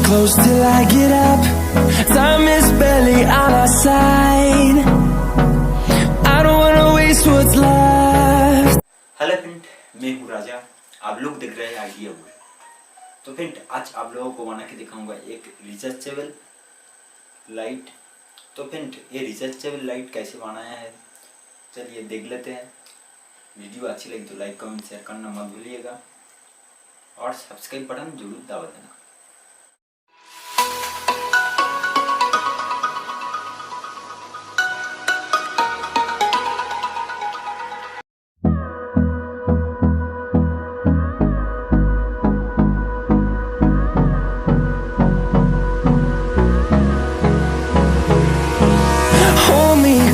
close till I get up. Time is barely on our side. I don't wanna waste what's left. Hello friend, मैं हूँ राजा। आप लोग देख रहे हैं आइडिया वर्ल्ड। तो फ्रेंड, आज आप लोगों को बना के दिखाऊंगा एक रिचार्जेबल लाइट। तो फ्रेंड, ये रिचार्जेबल लाइट कैसे बनाया है, चलिए देख लेते हैं। वीडियो अच्छी लगी तो लाइक कमेंट शेयर करना मत भूलिएगा और सब्सक्राइब बटन जरूर दबा देना।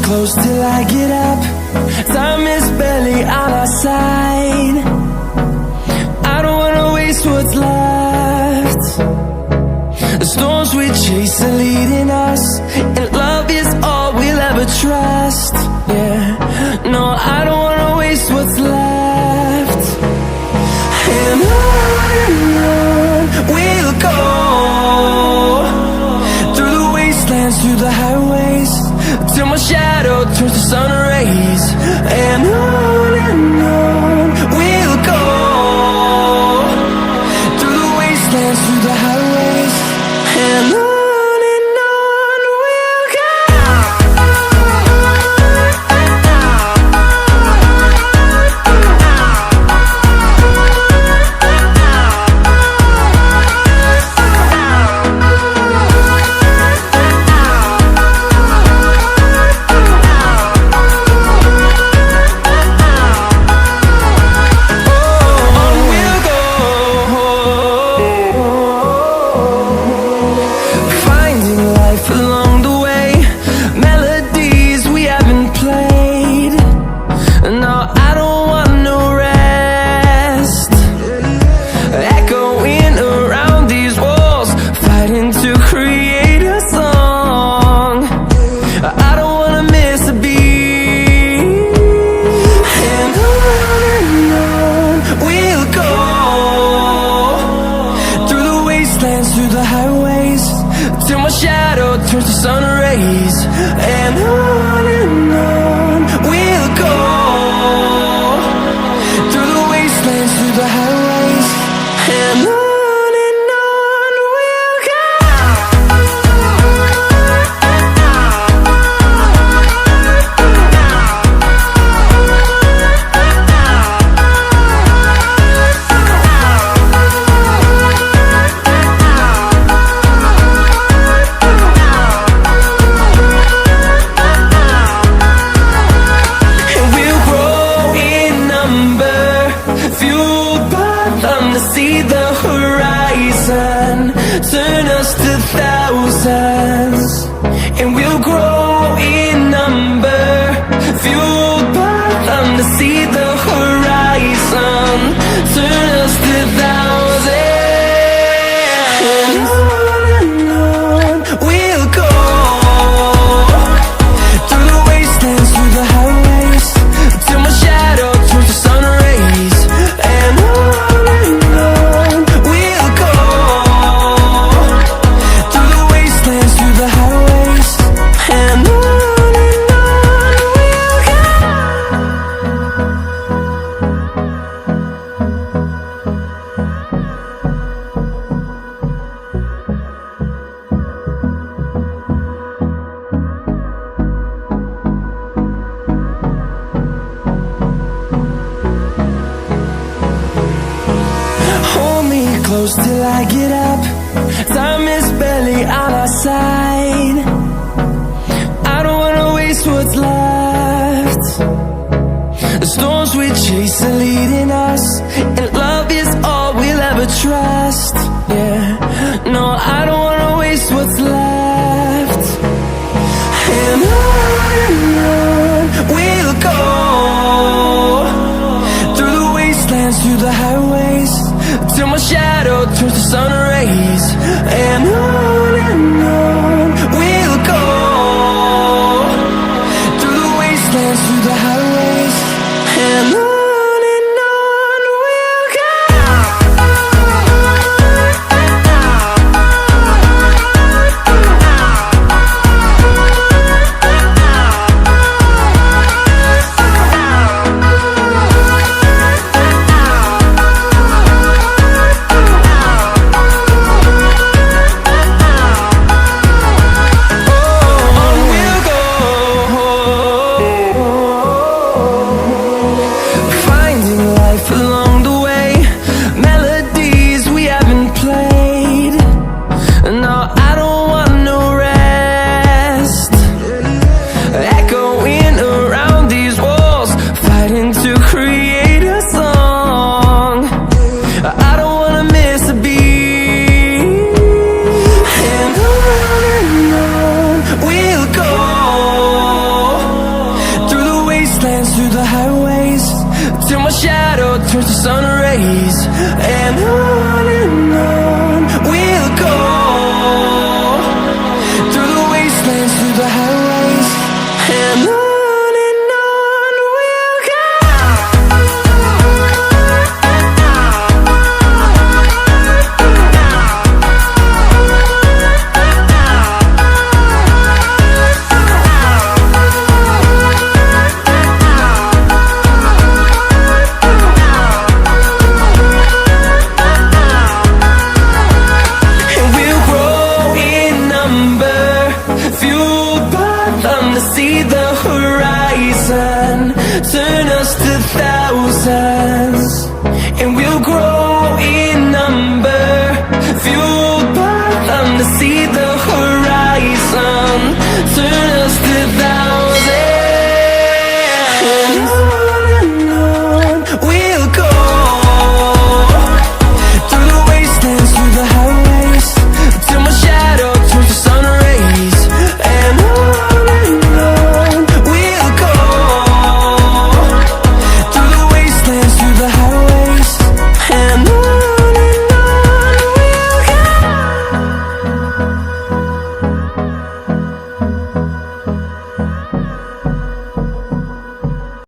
Close till I get up. Time is barely on our side. I don't wanna waste what's left. The storms we chase are leading us, and love is all we'll ever trust. Yeah, no, I don't wanna waste what's left. And on we'll go, through the wastelands, through the highways, till my shadow turns to sun rays. And on we'll go, through the wastelands, through the highways. And on we'll go. Through the highways, till my shadow turns to sun rays. And on we'll go, through the wastelands, through the highways. And on we'll go. See the horizon, turn us to thousands, and we'll grow in number, fueled by them. To see the horizon, turn us to thousands, and on we'll go, through the wastelands, through the highways, till my shadow turns to sun rays. And close till I get up. Time is barely on our side. I don't wanna waste what's left. The storms we chase are leading us, and love is all we'll ever trust. Yeah, no, I don't wanna waste what's left. And on we'll go, through the wastelands, through the highways, till my shadow turns to sun rays. And on we'll go, through the wastelands, through the highways. And on we'll go. till my shadow turns to sun rays. And on we'll go, through the wastelands, through the highways. And on we'll go. See the horizon, turn us to thousands, and we'll grow in number, fueled by them to see the horizon, turn us to thousands.